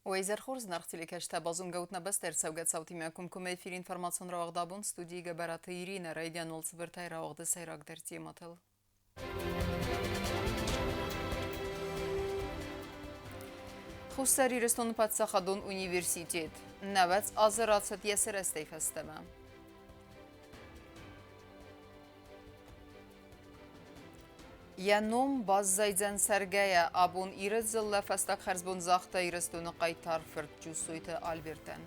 Уэйзерхорз нархтиликэшта базун гаутна бастер саугат саутимя кумкум эфир информацион равагдабун студии габарата Ирина Райдян олцбертай равагды сайрак дертиматыл. Хустари Рестон Патсахадун университет. Навац азырацат ясерестей фестема. Яном баззайдзан саргая абун иреззылла фастак харзбун захта ирестуны қайтар фырт жусуйты Альбертен.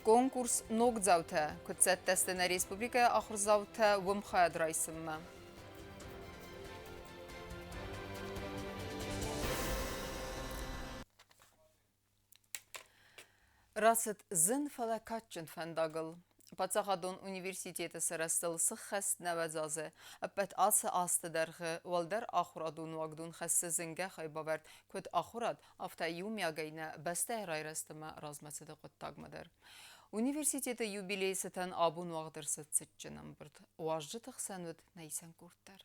Конкурс ногдзаута, күтсет тестіне республика ахырзаута вымхаяд райсымма. Расыт зын фалакатчын фандагыл. Патсахадон университеті сырастыл сықхаст навазазы, аппет асы астыдарғы, валдар ахурадун вагдун хассы зінге хайбаверд, көт ахурад афта юмягайна бастай райрастыма размасыды құттагмадар. Университеті юбилейсітен абун вагдырсы цитчынам бірд. Уажжы тықсануд найсан көрттар.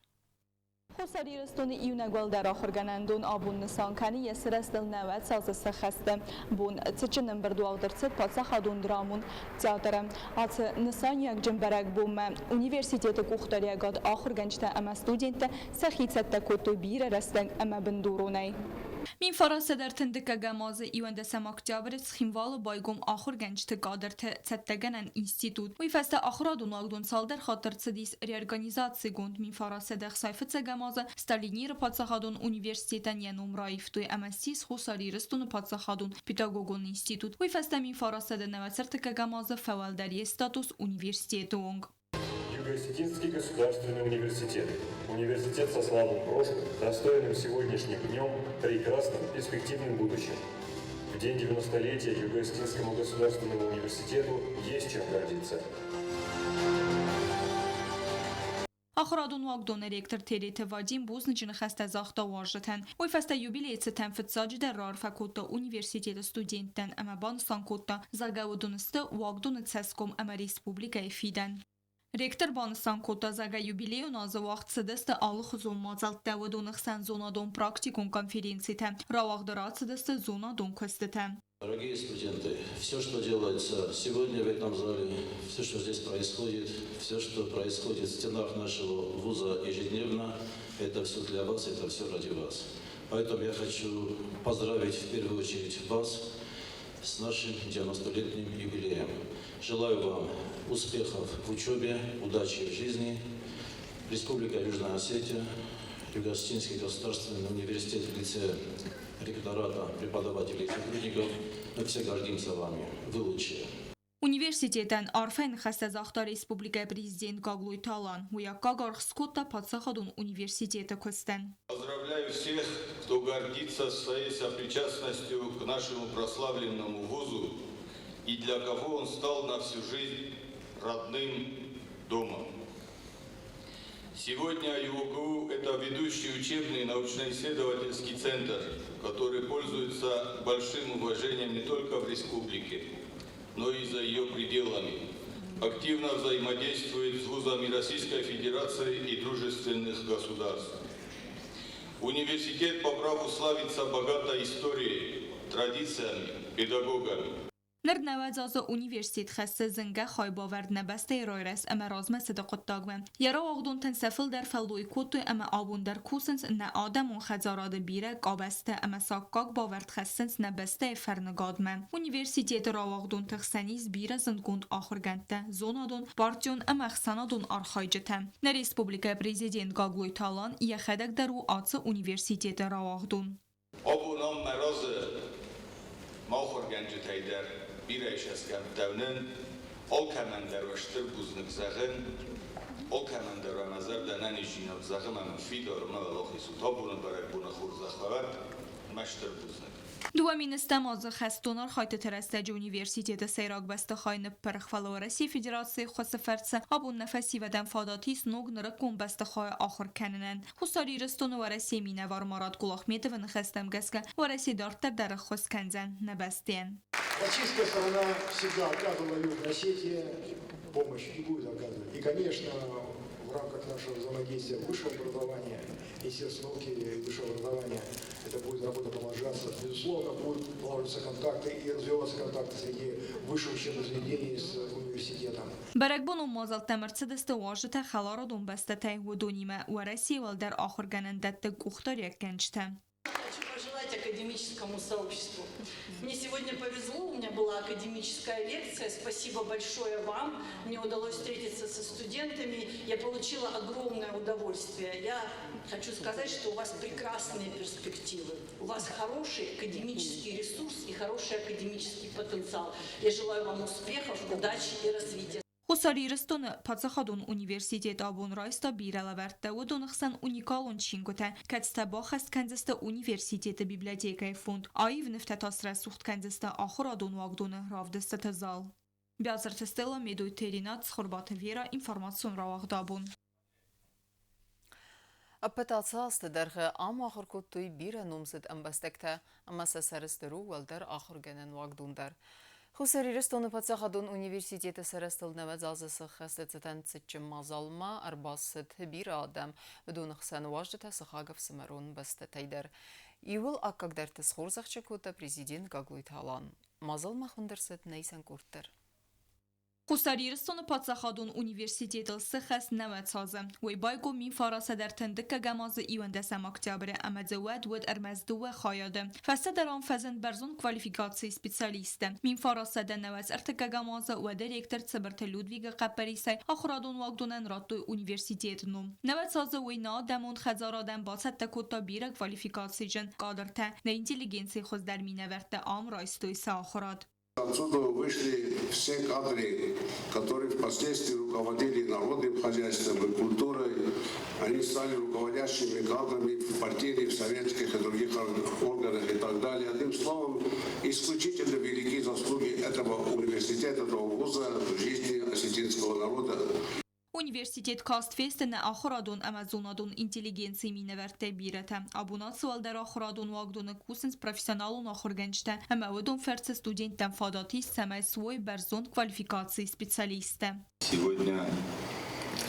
خساری رستون ایونگوال در آخر گنندون آبون نسان کنی یسرستل نوت ساز سخسته بون تچنم بردواق درست پاتسا خادون درامون تیاترم آت نسان یک جنبرک بوم اونیورسیتیت کوختاری گاد آخر گنجته اما استودینت سخیت سته کتو بیر رستن اما بندورونی Min farası der tindika gamazı ivende semaktiyabret ximvalı baygum ahur gençte gaderte tsettegenen institut. Uy feste ahradun agdun salder xatır tsidis reorganizatsi gund min farası der sayfıtse gamazı Stalinir patsaxadun universiteten yenum raiftu MSc xusari ristun patsaxadun pedagogon institut. Uy feste min farası der nevetsertika gamazı fevalderiye status universitetung. Юго-Осетинский государственный университет. Университет со славным прошлым, достойным сегодняшним днем, прекрасным, перспективным будущим. В день 90-летия Юго-Осетинскому государственному университету есть чем гордиться. Ахрадун вагдон ректор Терете Вадим Бузничын хаста захта важжатан. Ой фаста юбилейцы тәнфитсаджи да рар факулта университета студенттен ама банстан котта загаудунысты вагдун цеском ама республика эфидан. Ректор банстан котта зага юбилею назы вақт сыдысты алых зон мазалт дәвадунық сан зонадон практикун конференцията. Равагдырат сыдысты зонадон көстіті. Дорогие студенты, все, что делается сегодня в этом зале, все, что здесь происходит, все, что происходит в стенах нашего вуза ежедневно, это все для вас, это все ради вас. Поэтому я хочу поздравить в первую очередь вас с нашим 90-летним юбилеем. Желаю вам успехов в учебе, удачи в жизни. Республика Южная Осетия, Юго-Осетинский государственный университет в лице ректората, преподавателей и сотрудников. Мы все гордимся вами. Вы лучшие. Университетен арфен хаста захта республика президент Гаглуй Талан. Уяка гархскотта Патсахадун университета Костен. Поздравляю всех, кто гордится своей сопричастностью к нашему прославленному вузу и для кого он стал на всю жизнь родным домом. Сегодня ЮГУ – это ведущий учебный научно-исследовательский центр, который пользуется большим уважением не только в республике, но и за ее пределами. Активно взаимодействует с вузами Российской Федерации и дружественных государств. Университет по праву славится богатой историей, традициями, педагогами. Нردنوازاز университет خسته زنگه خواهی باورد نبسته رایرس اما رازمه صدقات داگمه. یرا آغدون تنسفل در فلوی کتو اما آبون در کوسنس نه آدم و خزاراد بیره قابسته اما ساکاک باورد خستنس نبسته فرنگادمه. Университет را آغدون تخسنیز بیره زندگوند آخر گنده زونادون پارتیون اما خسانادون آرخایجته. نه ریسپوبلیکا پریزیدنت گاگلوی تالان یه خدک در او آتس университет را آغدون. آبونام مراز ماخور گنج تایدر بیرایش از کمتونن ol kəməndər və ştır buznuq zəğin ol kəməndər və məzər dənən işinəv zəğim əmən fidoruna və loxisu tabunu bərək buna xurzaxvəvət məştır buznuq. دوامین استماز خستونار خایت ترستج университет سیراک بسته خاین پرخفال و رسی فدراسی خواست فرس آبون نفسی و دنفاداتیس نوگ نرکون بسته خواه آخر کننن خستاری رستون و رسی مینه وارمارات گلاخمیت و نخستم گسکه و رسی دارتر در خواست کنزن نبستین. Российская сторона всегда оказывала Южной Осетии помощь и будет оказывать. И, конечно, в рамках нашего взаимодействия высшего образования Министерства науки и высшего образования эта будет работа продолжаться. Безусловно, будут налаживаться контакты и развиваться контакты среди высших учебных заведений с университетом. برگبان و مازالتا مرسدس واجد خلارا دون بسته و دونیمه و رسی و در آخر گنندت گختار یک گنجته. Хочу пожелать академическому сообществу. Мне сегодня повезло, у меня была академическая лекция. Спасибо большое вам. Мне удалось встретиться со студентами. Я получила огромное удовольствие. Я хочу сказать, что у вас прекрасные перспективы. У вас хороший академический ресурс и хороший академический потенциал. Я желаю вам успехов, удачи и развития. Хусاریرستون پاتسخادون اونیورسیتیت آبون رایستا بیرلا ورده و دونخسن اونیکالون چینگوته کتسته باخست کنزسته اونیورسیتیت بیبلیتیکای فوند آیو نفته تاسره سوخت کنزسته آخر آدون واقدون رافدسته تزال. بیازر تستیلا میدوی ترینات سخوربات ویرا انفرماسیون را واقدابون. Apetacast derge am achar kutui bira numzit ambastekte amasa sarıstırı welder achar genen wagdunder. Хусариристон пацахадон университеты сарастылнава залзысы хастецетен цитчим мазалма арбасыт бира адам вдунахсан важдыта сахагов самарон бастатайдер. Ивыл аккагдер тысхурзахчы кута президент Гаглуйталан. Мазалма хундерсет нейсан курттер. Хусариристон патсахадон университетл схас нават сазы. Вейбайго мин фараса در تندک گماز ایوندسم اکتبر امدزواد ود ارمزدو خایاده. فسته در آن فزن برزون کوالیفیکاسی سپیسیالیسته. مین فاراسه در نوز ارتک گماز و دیرکتر سبرت لودویگ قپریسه آخرادون واقدونن راتو اونیورسیتیت نوم. نوات سازه وینا دمون خزارادن باسد تکوتا بیر کوالیفیکاسی جن قادرته نه اینتلیگنسی خوز در مینورده آم رایستوی سه آخراد. Отсюда вышли все кадры, которые впоследствии руководили народным хозяйством и культурой. Они стали руководящими кадрами в партийных, советских и других органах и так далее. Одним словом, исключительно великие заслуги этого университета, этого вуза в жизни осетинского народа. Университет کاستفست نه آخرادون امازونادون اینتلیگنسی مینورده بیرته. آبونات سوال در آخرادون واقدون کوسنس پروفیسیونالون آخرگنجته. اما ودون فرس студент فاداتی سمای свой برزون квалификации специалиста. Сегодня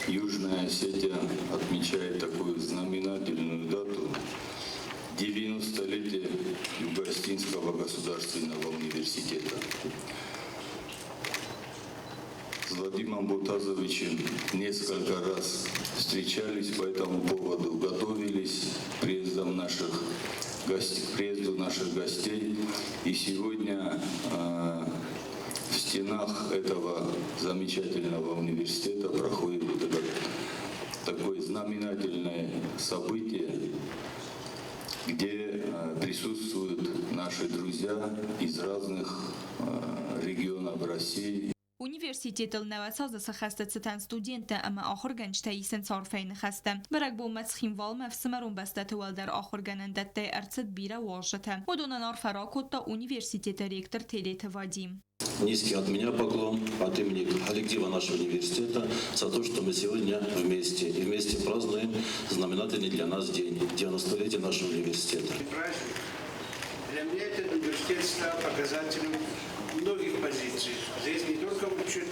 Южная Осетия отмечает такую знаменательную дату – 90-летие Юго-Осетинского государственного университета. С Владимиром Бутазовичем несколько раз встречались по этому поводу, готовились к приезду наших гостей. И сегодня в стенах этого замечательного университета проходит вот это такое знаменательное событие, где присутствуют наши друзья из разных регионов России. Университетл навасаза сахастецетан студенте اما آخر گنجته ایسن صارفین خسته. برگ بو مسخیم والم فسمرون بستت ول در آخر گنندت ارتد بیره واجته. و دونانار فراکوت تا университет ректор Телет Вадим. Низкий от меня поклон от имени коллектива нашего университета за то, что мы сегодня вместе. И вместе празднуем знаменательный для нас день, 90-летие нашего университета. Для меня этот университет стал показателем многих позиций. Здесь не только учат,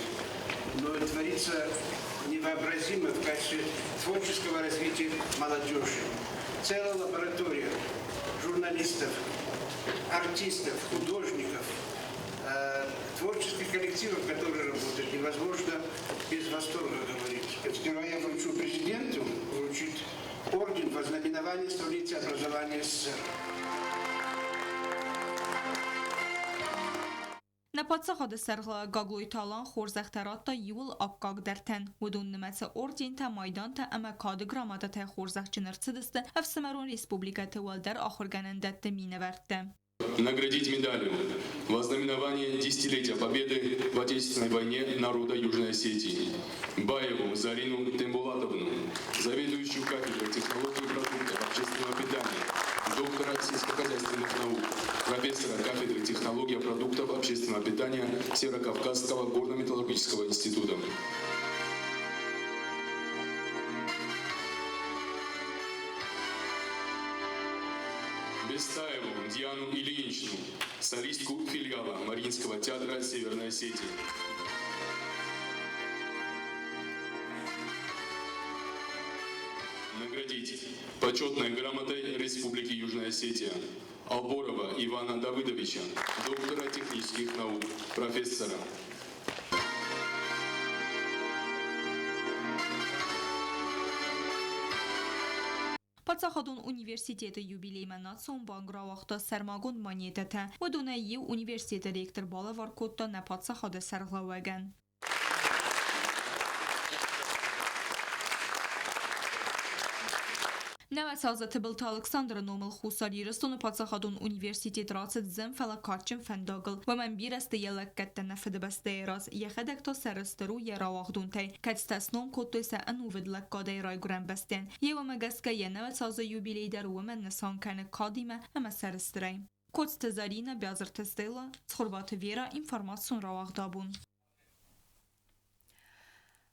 но и творится невообразимо в качестве творческого развития молодежи. Целая лаборатория журналистов, артистов, художников, творческих коллективов, которые работают, невозможно без восторга говорить. Сперва я вручу президенту вручить орден вознаменования столицы образования СССР. Na patsahad sergla Gagluytalan xorzaxtarat ta yul akkag derten ودون نمس ordin ta maydan ta ama kadgramata ta xorzaxçınırçıdıstı Afsamaron Respublikası valder axırganendet mineverte. Наградить медалью во знаменование десятилетия победы в Отечественной войне народа Южной Осетии Баеву Зарину Тембулатовну, заведующую кафедрой технологий продуктов общественного питания, доктора сельскохозяйственных наук, профессора кафедры технологий продуктов общественного питания Северокавказского горно-металлургического института. Бестаеву Диану Ильиничну, солистку филиала Мариинского театра Северной Осетии. наградить почетной грамотой Республики Южная Осетия Алборова Ивана Давыдовича, доктора технических наук, профессора. Пацахадун университеты юбилей манатсон бангравахта сармагун монетата و دونایی университет ректор бала варкотта на пацахада сарглаваган. Навасазаты был Александр Номел Хусари Растон Пацахадун университет рацет зем фалакачем фендагл و من بیرست یلک کت نفد بسته راز یخدک تا سرسترو ی راواخدون تی کت استسنوم کتو سا انوود لک کادای رای گرم بستن یه و مگسکه یه نواساز یوبیلی در و من نسان کنه کادیمه اما سرسترین کت تزارینه بیازر تستیلا تخربات ویرا اینفرماسیون راواخدابون.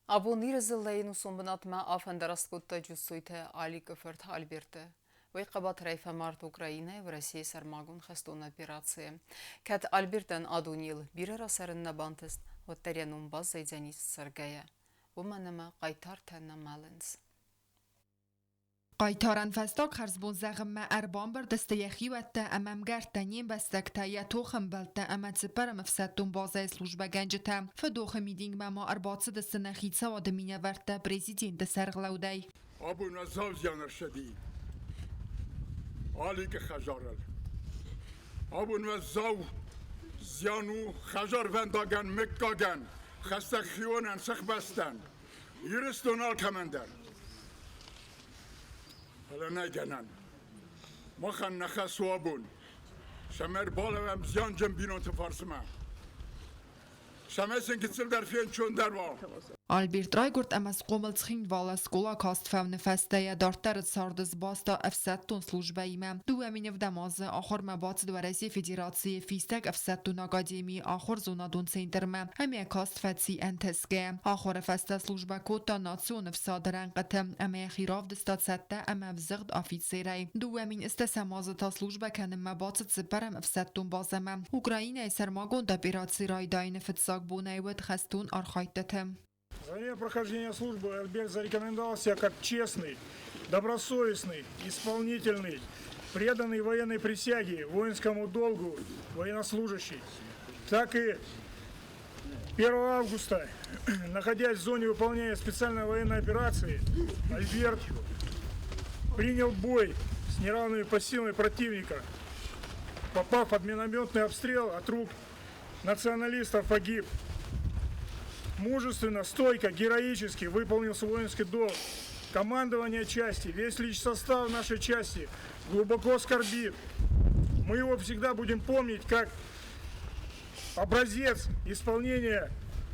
Abonir zillayın sonbunatma afendarastkutta cüssuyte Ali Kıfırt Albirte. Вайқабат Райфа Март Украина в России сармагун хастон операции. Кат Альбертен Адунил бирера сарынна бантест ваттарянун баз зайдзанис саргая. Уманама қайтартана малынс. قایتارن فستاق خرزبون زغم اربان بر دست یخی و تا امام گرتنیم بستک تا یا توخم بلتا امت سپر مفسدتون بازه سلوجبه گنج تا فدوخ میدینگ ما ارباطه دست نخید سواد مینه ورته پریزیدین ده سرغلو دی ابو نزاو زیانر شدید آلی که خجارل ابو نزاو زیانو خجار ونداگن مکاگن خسته خیونن سخ بستن یرستون آل کمندر حالا نگنن ما خن نخس وابون شمر بالا و زیان جم بینون تفارسمه شمسین کتسل در فین چون در وا آلبرت رایگورد ام از قومل تخین والا سکولا کاست فون فسته یا دارتر ساردز باستا افسدتون سلوجبه ایمه دو امین و دمازه آخر مبات دو رئیس فدراسیون فیستک افسدتون آکادمی آخر زونادون سینترمه همه کاست فدسی انتسگه آخر فسته سلوجبه کوتا ناتسون افسادرن قتم امه خیراف دستاد سته امه وزغد آفیتسیره دو امین استسمازه تا سلوجبه کنم مبات سپرم افسدتون بازمه اوکراین سرماگون دا بیراتسی رای داین فتساک بونه ود خستون آرخایتتم За время прохождения службы Альберт зарекомендовал себя как честный, добросовестный, исполнительный, преданный военной присяге, воинскому долгу, военнослужащий. Так и 1 августа, находясь в зоне выполнения специальной военной операции, Альберт принял бой с неравными по силам противника. Попав под минометный обстрел от рук националистов, погиб. Мужественно, стойко, героически выполнил свой воинский долг. Командование части, весь личный состав нашей части глубоко скорбит. Мы его всегда будем помнить как образец исполнения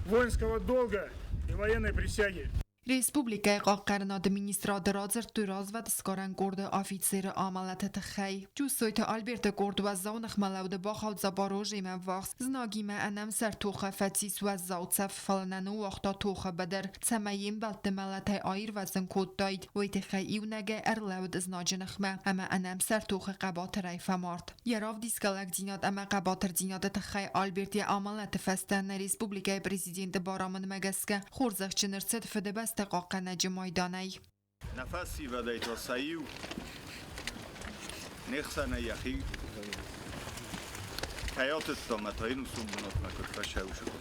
воинского долга и военной присяги. Республика قاقرنا администрада رازر تو راز و دسکارن گرد آفیتسیر آمالت تخی جوسویت آلبرت گرد و زونخ ملود باخود زباروژ ایمه وقت زناگی ما انم سر توخه فتیس و زود صف فلننو وقتا توخه بدر تماییم بلت ملت آیر و زن کود داید و تخی ایو نگه ارلود از ناجنخ ما اما انم سر توخه قبات رایف مارد یراف دیسکالک دیناد اما قباتر دیناد تخی آلبرت یا آمالت فستن ریسپوبلیکای پرزیدنت بارامن مگسکه خورزخ چنرسد فده بست قاقه نجی مایدانی نفسی و دیتا سایو نخسانه یخی حیاتت تا متاین سنبونات مکرد فشهو شد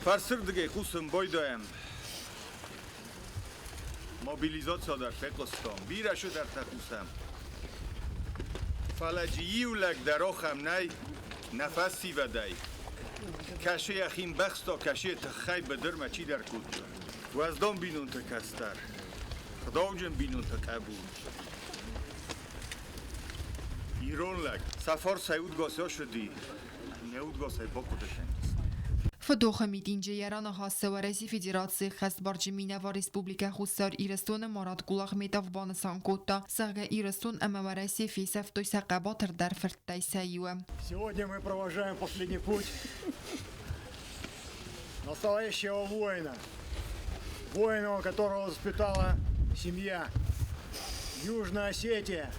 فرسر دیگه خوصم بایدایم موبیلیزاسیا در فقستان بیرشو در تخوصم فلجیو لک در آخم نی نفسی و دی کشه یخیم بخستا کشه تخی بدر مچی در کود و از دام بینون تکستر خدا جن بینون تکبون ایران لک سفار سیود گاسیا شدی نیود گاسای با کودشن فدوخ میدینجه یران خاصه و رئیس فدراسی خست برجمینه و ریسپوبلیکا خوستار ایرستون مراد گولاغ میتاف بانسان کوتا ساگه ایرستون اما و رئیس فیسف دوی سقباتر در فرتای سایوه. Сегодня мы провожаем последний путь настоящего воина, воина, которого воспитала семья, Южная Осетия,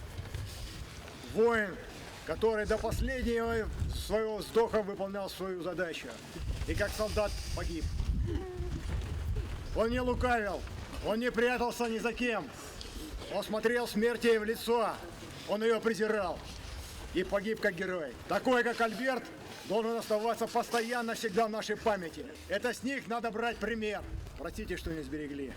воин, который до последнего своего вздоха выполнял свою задачу и как солдат погиб. Он не лукавил, Он не прятался ни за кем. Он смотрел смерти ей в лицо. Он ее презирал. И погиб как герой. Такой, как Альберт, должен оставаться постоянно всегда в нашей памяти. Это с них надо брать пример. Простите, что не сберегли.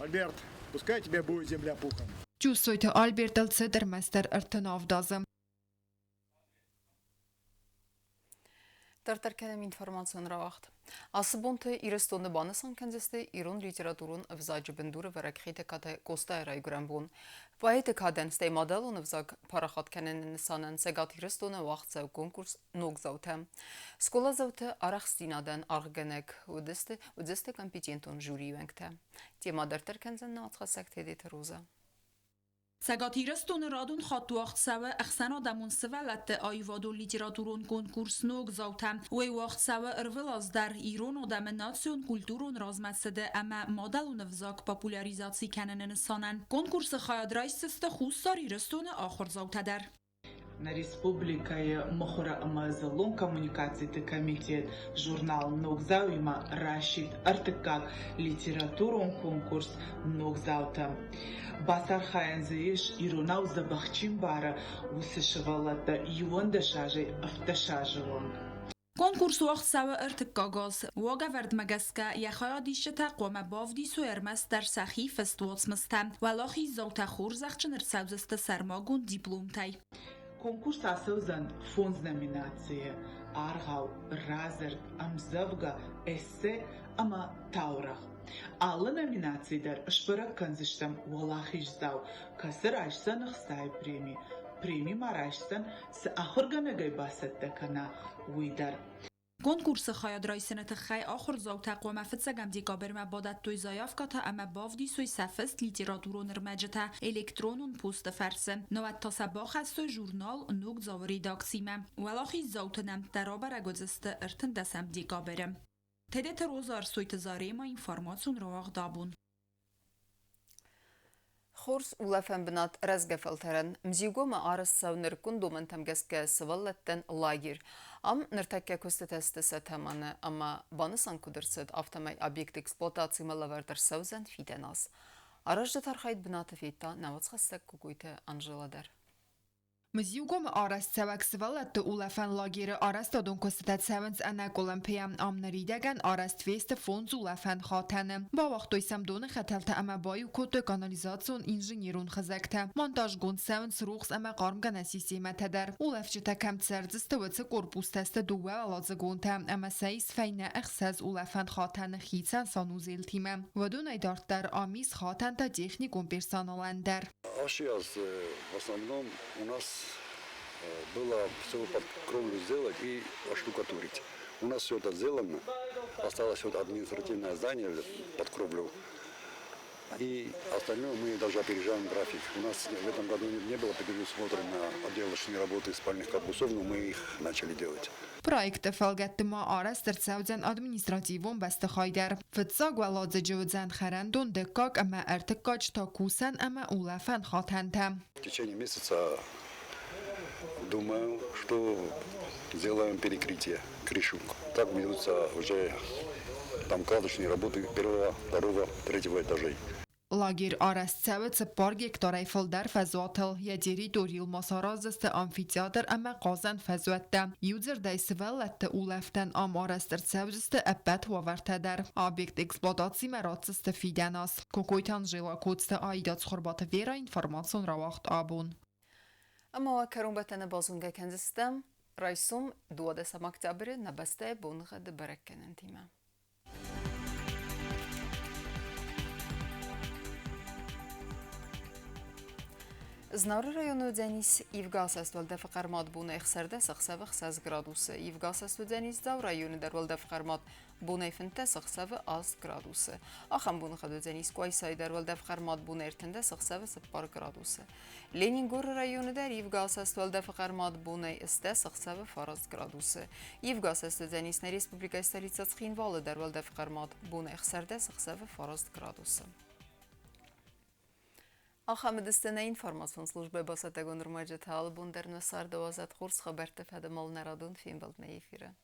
Альберт, пускай тебе будет земля пухом. Чувствуйте, Альберт Алцедерместер Артенавдазы. Տարտարկենեմ ինվորմացիոն ռաղաղթ։ Ասբոնթը իրստոնը բանսան կենզեստե իրոն լիտերատուրուն վզաջը բնդուրը վրակխիտ է կատե կոստա երայ գրամբուն։ Պայետը կադեն ստե մադալոն վզակ պարախատ կենեն նսանեն սեգատ իրստոնը վաղցավ կոնկուրս նոգ զավթը։ Սկոլա զավթը արախ ստինադեն արգենեք ուդեստե կամպիտենտոն ժուրի ուենքթը։ Տեմադարտար կենզեն նացխասակ թեդետ ռոզա։ Սագաթիրստոն ռադուն խատուաղցավը ախսան ադամուն սվալատը այվադու լիտերատուրոն կոնկուրսնոգ զավթամ ու վաղցավը ըրվել ազդար իրոն ադամը նացիոն կուլտուրոն ռազմացդը ամա մադալուն վզակ պապուլարիզացի կենենն սանան կոնկուրսը խայադրայսստը խուստար իրստոնը ախոր զավթադար На республикае Мохора Амазалон коммуникации комитет журнал Ногзауима Рашид Артыкак литературон конкурс Ногзаута. Басар Хаянзеиш Ирунау Забахчимбара Усышевалата Юондашажи Автошажевон. Конкурс وقتساوه ارتکاگاز واقع ورد مگسکه یخواه دیشه تقوام بافدی سو ارمس در سخی فستوات مستم ولاخی زوتا خور زخچن ارساوزست سرماگون دیپلوم تای. Конкурс осоздан фонд номинации Аргау, Разерт, Амзавга, Эссе, Ама Таурах. Аллы номинациялар шпырак канзыштам Валахижзау, касыр ашсан хсай премии. Премии марашсан с ахургамегай басаттакана уидар. Конкурсы хаядрайсынаты хай ахыр зау тaqwama fitsagam dekaberma badat toy zayafkata ama bavdi soy safest literaturun rmajata elektronun post farse novat tasabakh soy jurnal nug zav redaksima walaxi zautanam darabara gozeste irtindasam dekaberem tedet rozar soy tzarema informatsiun rawaq dabun خورس ولفن بنات رزقفلترن مزيقوما عرصة ونركون دومن تمجسك سوالتن لاجير ام نرتكك كستتستسة تمانا اما بانسان كدرسد افتماي ابيكت اكسبلوتاتسي ملافردر سوزن فيدناس عرجة ترخيد بنات فيتا نواتس خستك كوكويته انجلا در Мзюгом араст савак свалатты улафан лагері араст адон конституцияванс анак олимпия амнаридаган араст вест фонз улафан хатаны. Ба вақтой самдоны хаталта ама баю коты канализацион инженерун хазакта. Монтаж гон саванс рухс ама қармгана система тадар. Улафчыта кам церзісті вацы корпус тесті дуа алазы гонта. Ама сайс файна әхсаз улафан хатаны хитсан санузел тима. Вадун айдартар амиз хатанта техникум персоналандар. Сейчас в основном у нас было все под кровлю сделать и оштукатурить. У нас все это сделано, осталось вот административное здание под кровлю. И остальное мы даже опережаем график. У нас в этом году не было предусмотрено отделочные работы спальных корпусов, но мы их начали делать. Проекты фалгаттыма араст ارتساوزن административон басты хайдар. Фытсаг валадзы джоудзан харандон декак ама артыкач та кусан ама улафан хатанта. В течение месяца думаю, что сделаем перекрытие, крышу. Так ведутся уже там кладочные работы первого, второго, третьего этажей. Лагер араст савец пар гектар фалдар фазуатл ядери дорил масаразست амфитеатر اما قازن فزوته یوزر دایسولت اولفتن ام آرستر سوزست ابت وورتدر آبیکت اکسپلواتاسی مراتست فیدناس کوکویتان جلا کوتست آیدات خربات ویرا اینفورماسیون را وقت آبون اما کرون بتن بازونگه کنزستم رئیسم 12 اکتبر نبسته بونغد برکنن تیمه Знары району Дзянис Ивгасас валдаф қармат буна ихсарда сақсавы қсаз градусы. Ивгасас Дзянис дав району дар валдаф қармат буна ифінті сақсавы аз градусы. Ахам буна қаду Дзянис Куайсай дар валдаф қармат буна иртінде сақсавы сыппар градусы. Ленингор району дар Ивгасас валдаф қармат буна исте сақсавы фараз градусы. Ивгасас Дзянис на республика столица Цхинвалы дар валдаф қармат буна ихсарда сақсавы фараз градусы. Ахамедистана информацион службы басатагон рмаджет албун дар насар 12 хурс хабарта фадамал нарадун фим балдна эфира.